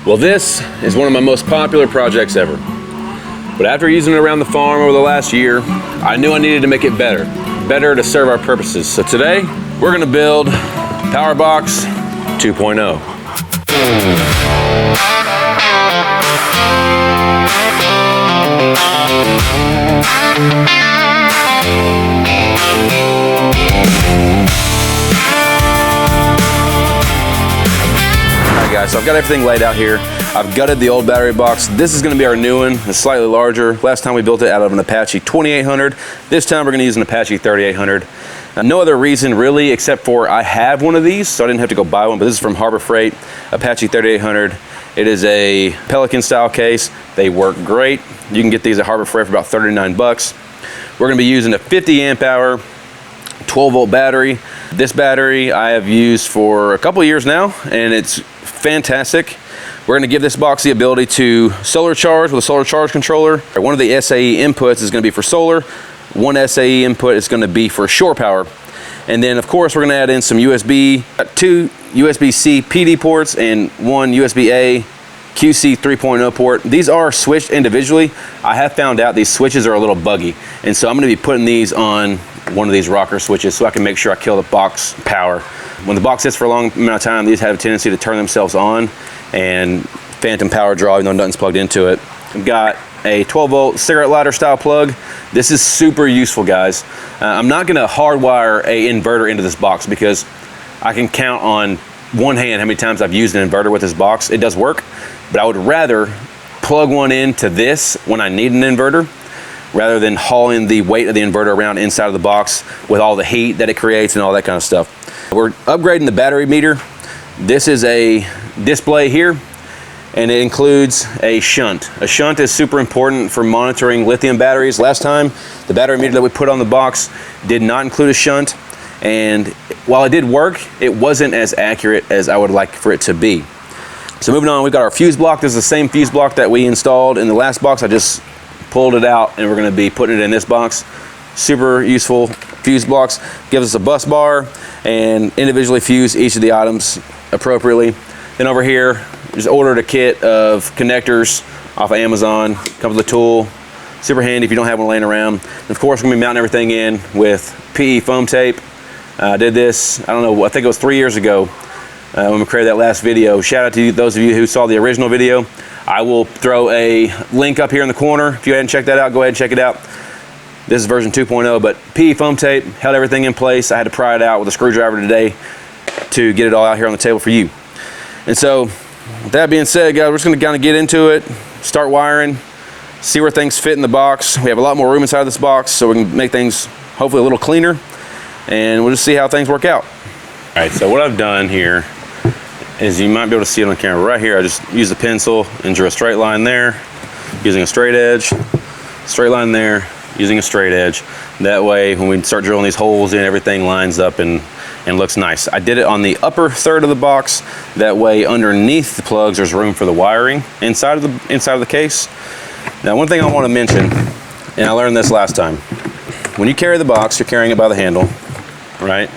Well, this is one of my most popular projects ever. But after using it around the farm over the last year, I knew I needed to make it better to serve our purposes. So today, we're gonna build Powerbox 2.0. Guys, so I've got everything laid out here. I've gutted the old battery box. This is gonna be our new one. It's slightly larger. Last time we built it out of an Apache 2800. This time we're gonna use an Apache 3800. Now, no other reason really, except for I have one of these, so I didn't have to go buy one, but this is from Harbor Freight, Apache 3800. It is a Pelican style case. They work great. You can get these at Harbor Freight for about 39 bucks. We're gonna be using a 50 amp hour, 12 volt battery. This battery I have used for a couple years now, and it's fantastic. We're going to give this box the ability to solar charge with a solar charge controller. One of the SAE inputs is going to be for solar. One SAE input is going to be for shore power. And then of course we're going to add in some USB, two USB-C PD ports and one USB-A QC 3.0 port. These are switched individually. I have found out these switches are a little buggy, and so I'm going to be putting these on one of these rocker switches so I can make sure I kill the box power. When the box sits for a long amount of time, these have a tendency to turn themselves on and phantom power draw even though nothing's plugged into it. I've got a 12 volt cigarette lighter style plug. This is super useful, guys. I'm not going to hardwire a inverter into this box because I can count on one hand how many times I've used an inverter with this box. It does work, but I would rather plug one into this when I need an inverter rather than hauling the weight of the inverter around inside of the box with all the heat that it creates and all that kind of stuff. We're upgrading the battery meter. This is a display here, and it includes a shunt. A shunt is super important for monitoring lithium batteries. Last time, the battery meter that we put on the box did not include a shunt, and while it did work, it wasn't as accurate as I would like for it to be. So moving on, we've got our fuse block. This is the same fuse block that we installed in the last box. I just pulled it out and we're gonna be putting it in this box. Super useful fuse blocks. Gives us a bus bar and individually fuse each of the items appropriately. Then over here, just ordered a kit of connectors off of Amazon. Comes with a tool. Super handy if you don't have one laying around. And of course, we're gonna be mounting everything in with PE foam tape. I did this, I don't know, I think it was 3 years ago when we created that last video. Shout out to those of you who saw the original video. I will throw a link up here in the corner. If you hadn't checked that out, go ahead and check it out. This is version 2.0, but PE foam tape held everything in place. I had to pry it out with a screwdriver today to get it all out here on the table for you. And so, with that being said, guys, we're just gonna kind of get into it, start wiring, see where things fit in the box. We have a lot more room inside of this box, so we can make things hopefully a little cleaner, and we'll just see how things work out. All right, so what I've done here is, you might be able to see it on camera right here. I just used a pencil and drew a straight line there, using a straight edge, straight line there, using a straight edge. That way, when we start drilling these holes in, everything lines up and looks nice. I did it on the upper third of the box. That way, underneath the plugs, there's room for the wiring inside of the case. Now, one thing I want to mention, and I learned this last time, when you carry the box, you're carrying it by the handle, right?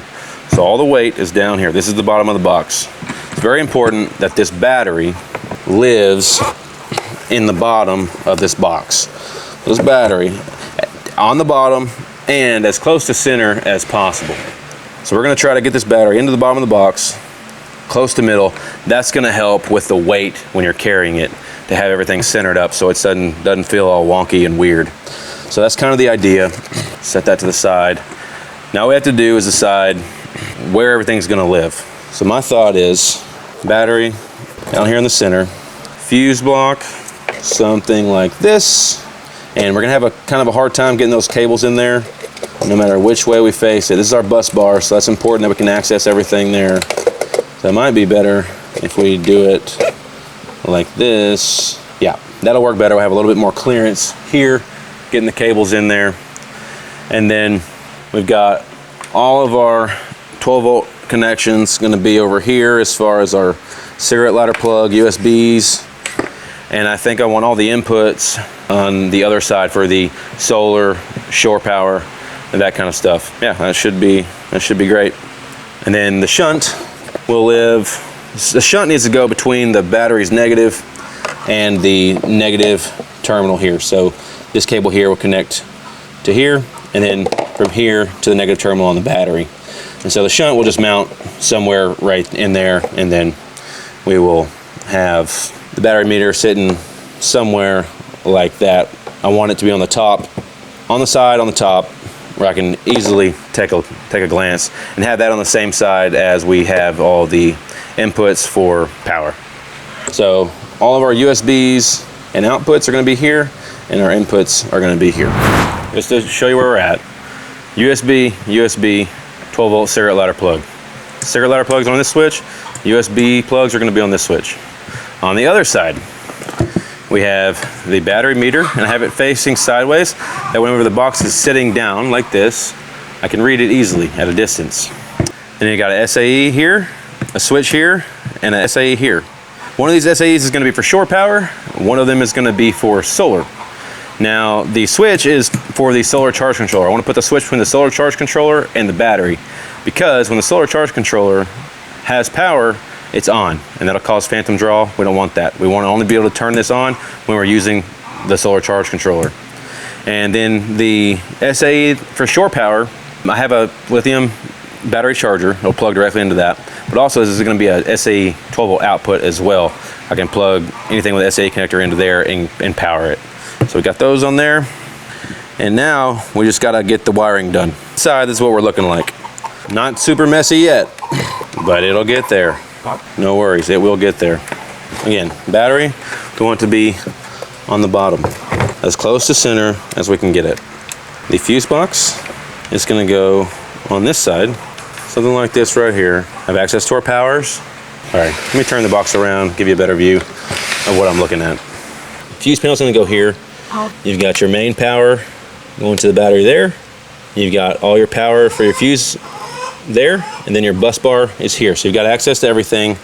So all the weight is down here. This is the bottom of the box. It's very important that this battery lives in the bottom of this box. This battery on the bottom and as close to center as possible. So we're gonna try to get this battery into the bottom of the box, close to middle. That's gonna help with the weight when you're carrying it, to have everything centered up so it doesn't feel all wonky and weird. So that's kind of the idea. Set that to the side. Now what we have to do is decide where everything's gonna live. So my thought is, battery down here in the center, fuse block, something like this, and we're gonna have a kind of a hard time getting those cables in there no matter which way we face it. This is our bus bar, so that's important that we can access everything there. So it might be better if we do it like this. Yeah, that'll work better. We'll have a little bit more clearance here, getting the cables in there. And then we've got all of our 12 volt connections going to be over here as far as our cigarette lighter plug, USBs, and I think I want all the inputs on the other side for the solar, shore power, and that kind of stuff. Yeah, that should be great. And then the shunt will live The shunt needs to go between the battery's negative and the negative terminal here. So this cable here will connect to here, and then from here to the negative terminal on the battery. And so the shunt will just mount somewhere right in there, and then we will have the battery meter sitting somewhere like that. I want it to be on the top, on the side, on the top, where I can easily take a glance, and have that on the same side as we have all the inputs for power. So all of our USBs and outputs are going to be here, and our inputs are going to be here. Just to show you where we're at, USB, 12-volt cigarette lighter plug. Cigarette lighter plugs on this switch, USB plugs are going to be on this switch. On the other side, we have the battery meter, and I have it facing sideways, that whenever the box is sitting down like this, I can read it easily at a distance. Then you got a SAE here, a switch here, and a SAE here. One of these SAEs is going to be for shore power, one of them is going to be for solar. Now the switch is for the solar charge controller. I want to put the switch between the solar charge controller and the battery, because when the solar charge controller has power, it's on, and that'll cause phantom draw. We don't want that. We want to only be able to turn this on when we're using the solar charge controller. And then the SAE for shore power, I have a lithium battery charger. It'll plug directly into that. But also this is going to be a SAE 12-volt output as well. I can plug anything with SAE connector into there and power it. So we got those on there. And now we just got to get the wiring done. Inside, this is what we're looking like. Not super messy yet, but it'll get there. No worries, it will get there. Again, battery, we want it to be on the bottom, as close to center as we can get it. The fuse box is going to go on this side, something like this right here. I have access to our powers. All right, let me turn the box around, give you a better view of what I'm looking at. Fuse panel is going to go here. You've got your main power going to the battery there. You've got all your power for your fuse there, and then your bus bar is here. So you've got access to everything.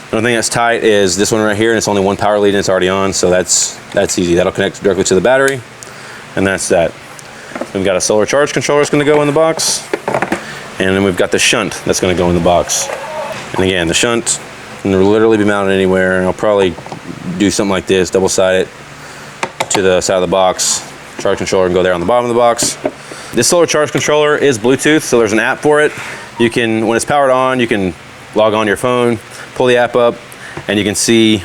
The only thing that's tight is this one right here, and it's only one power lead and it's already on, so that's easy. That'll connect directly to the battery, and that's that. We've got a solar charge controller that's going to go in the box, and then we've got the shunt that's going to go in the box. And again, the shunt can literally be mounted anywhere, and I'll probably do something like this, double side it to the side of the box. Charge controller can go there on the bottom of the box. This solar charge controller is Bluetooth, so there's an app for it. You can, when it's powered on, you can log on to your phone, pull the app up, and you can see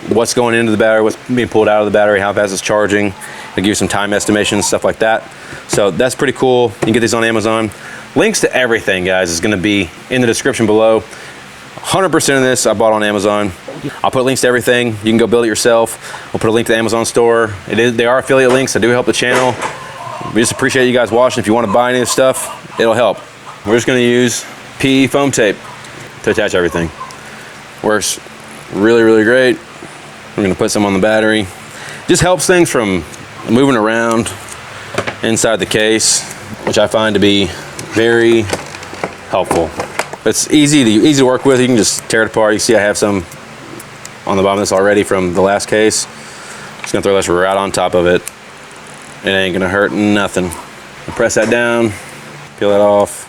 what's going into the battery, what's being pulled out of the battery, how fast it's charging. It'll give you some time estimations, stuff like that. So that's pretty cool. You can get these on Amazon. Links to everything, guys, is going to be in the description below. 100% of this I bought on Amazon. I'll put links to everything. You can go build it yourself. We'll put a link to the Amazon store. They are affiliate links. They do help the channel. We just appreciate you guys watching. If you want to buy any of this stuff, it'll help. We're just going to use PE foam tape to attach everything. Works really, really great. We're going to put some on the battery. Just helps things from moving around inside the case, which I find to be very helpful. It's easy to work with. You can just tear it apart. You see I have some on the bottom of this already from the last case. Just going to throw this right on top of it. It ain't gonna hurt nothing. Press that down, peel it off,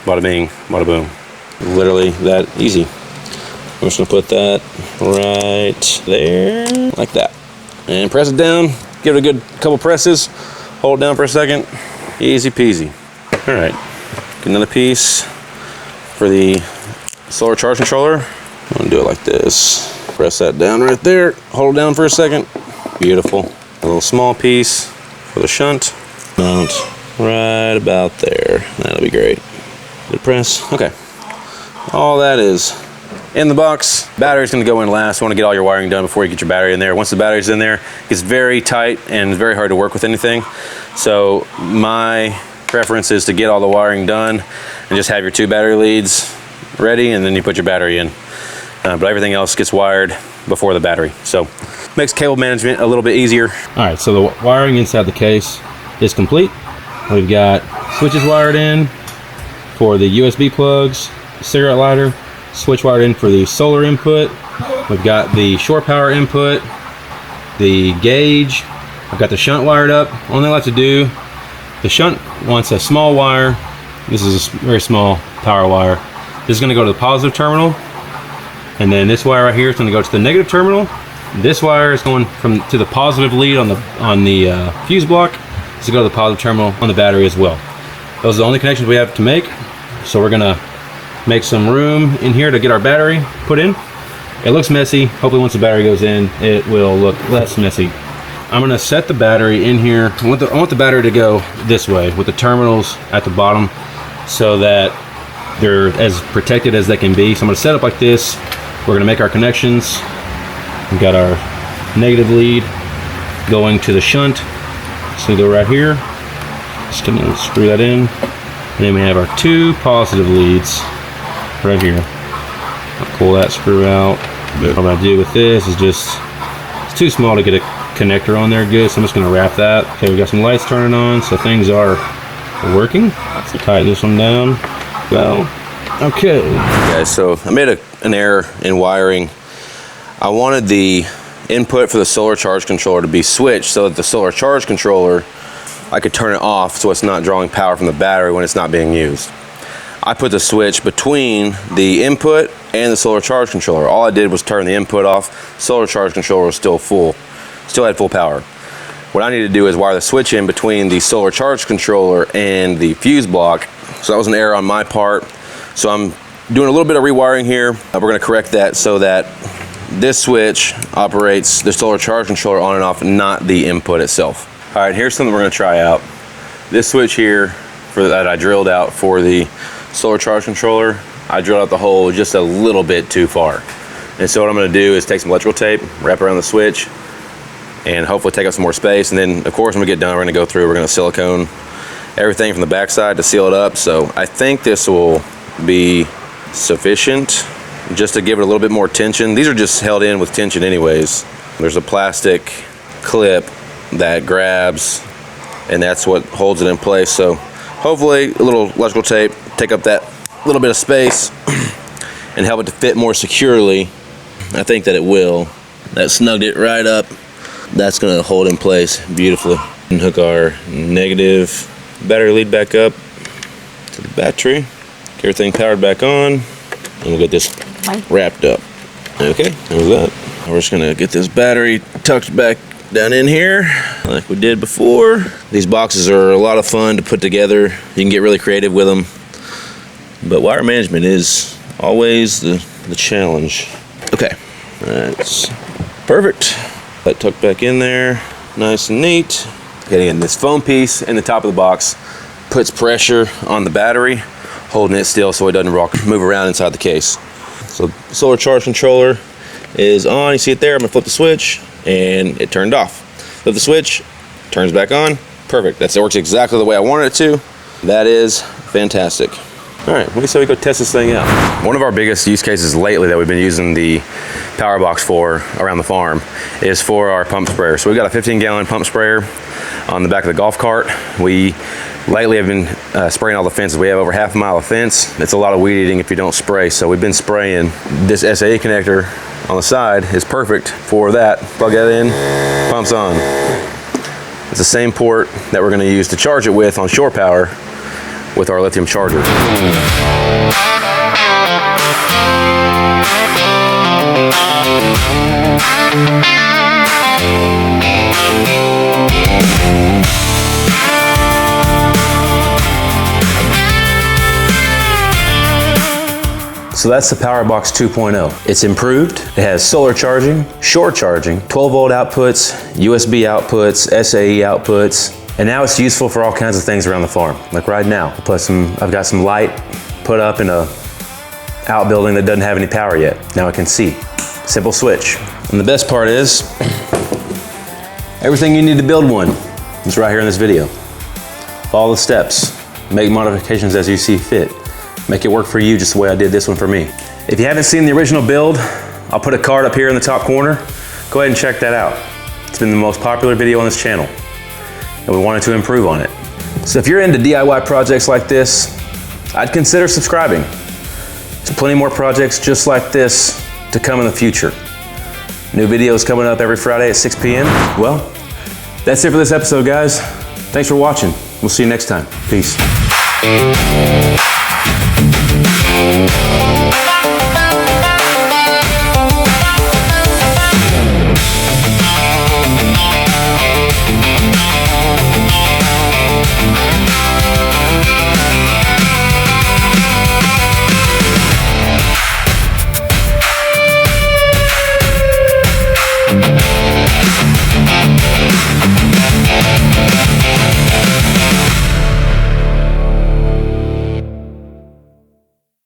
bada bing, bada boom. Literally that easy. I'm just gonna put that right there, like that. And press it down, give it a good couple presses, hold it down for a second, easy peasy. All right, get another piece for the solar charge controller. I'm gonna do it like this. Press that down right there, hold it down for a second, beautiful. A little small piece for the shunt. Mount right about there. That'll be great. Good press. Okay. All that is in the box. Battery's going to go in last. You want to get all your wiring done before you get your battery in there. Once the battery's in there, it's very tight and it's very hard to work with anything. So my preference is to get all the wiring done and just have your 2 battery leads ready, and then you put your battery in. But everything else gets wired before the battery. So makes cable management a little bit easier. All right, so the wiring inside the case is complete. We've got switches wired in for the USB plugs, the cigarette lighter, switch wired in for the solar input. We've got the shore power input, the gauge. I've got the shunt wired up. Only thing I have to do, the shunt wants a small wire. This is a very small power wire. This is gonna go to the positive terminal, and then this wire right here is gonna go to the negative terminal. This wire is going to the positive lead on the fuse block. This will go to the positive terminal on the battery as well. Those are the only connections we have to make. So we're gonna make some room in here to get our battery put in. It looks messy. Hopefully once the battery goes in, it will look less messy. I'm gonna set the battery in here. I want the battery to go this way with the terminals at the bottom so that they're as protected as they can be. So I'm gonna set up like this. We're gonna make our connections. We've got our negative lead going to the shunt. So we go right here. Just gonna screw that in. And then we have our 2 positive leads right here. I'll pull that screw out. What I'm gonna do with this is it's too small to get a connector on there good, so I'm just gonna wrap that. Okay, we got some lights turning on, so things are working. So tighten this one down. Well, okay. Guys, so I made an error in wiring. I wanted the input for the solar charge controller to be switched so that the solar charge controller, I could turn it off so it's not drawing power from the battery when it's not being used. I put the switch between the input and the solar charge controller. All I did was turn the input off. Solar charge controller was still full, still had full power. What I need to do is wire the switch in between the solar charge controller and the fuse block. So that was an error on my part. So I'm doing a little bit of rewiring here. We're gonna correct that so that this switch operates the solar charge controller on and off, not the input itself. All right, here's something we're gonna try out. This switch here that I drilled out for the solar charge controller, I drilled out the hole just a little bit too far. And so what I'm gonna do is take some electrical tape, wrap around the switch, and hopefully take up some more space. And then of course when we get done, we're gonna go through, we're gonna silicone everything from the backside to seal it up. So I think this will be sufficient just to give it a little bit more tension. These are just held in with tension anyways. There's a plastic clip that grabs, and that's what holds it in place. So hopefully a little electrical tape take up that little bit of space and help it to fit more securely. I think that it will. That snugged it right up. That's gonna hold in place beautifully. And hook our negative battery lead back up to the battery. Get everything powered back on, and we'll get this wrapped up. Okay, there's that. We're just gonna get this battery tucked back down in here like we did before. These boxes are a lot of fun to put together. You can get really creative with them, but wire management is always the challenge. Okay, that's perfect. That tucked back in there, nice and neat. Again, this foam piece in the top of the box puts pressure on the battery, holding it still so it doesn't move around inside the case. So solar charge controller is on. You see it there. I'm gonna flip the switch and it turned off. Flip the switch, turns back on. Perfect. It works exactly the way I wanted it to. That is fantastic. All right, what do you say we go test this thing out? One of our biggest use cases lately that we've been using the powerbox for around the farm is for our pump sprayer. So we've got a 15-gallon pump sprayer on the back of the golf cart. We lately have been spraying all the fences. We have over half a mile of fence. It's a lot of weed eating if you don't spray. So we've been spraying. This SAE connector on the side is perfect for that. Plug that in, pumps on. It's the same port that we're gonna use to charge it with on shore power with our lithium charger. So that's the powerbox 2.0. It's improved. It has solar charging, shore charging, 12-volt outputs, USB outputs, SAE outputs, and now it's useful for all kinds of things around the farm. Like right now, I've got some light put up in a outbuilding that doesn't have any power yet. Now I can see. Simple switch. And the best part is, everything you need to build one is right here in this video. Follow the steps, make modifications as you see fit. Make it work for you just the way I did this one for me. If you haven't seen the original build, I'll put a card up here in the top corner. Go ahead and check that out. It's been the most popular video on this channel, and we wanted to improve on it. So if you're into DIY projects like this, I'd consider subscribing. There's plenty more projects just like this to come in the future. New videos coming up every Friday at 6 p.m. Well, that's it for this episode, guys. Thanks for watching. We'll see you next time. Peace.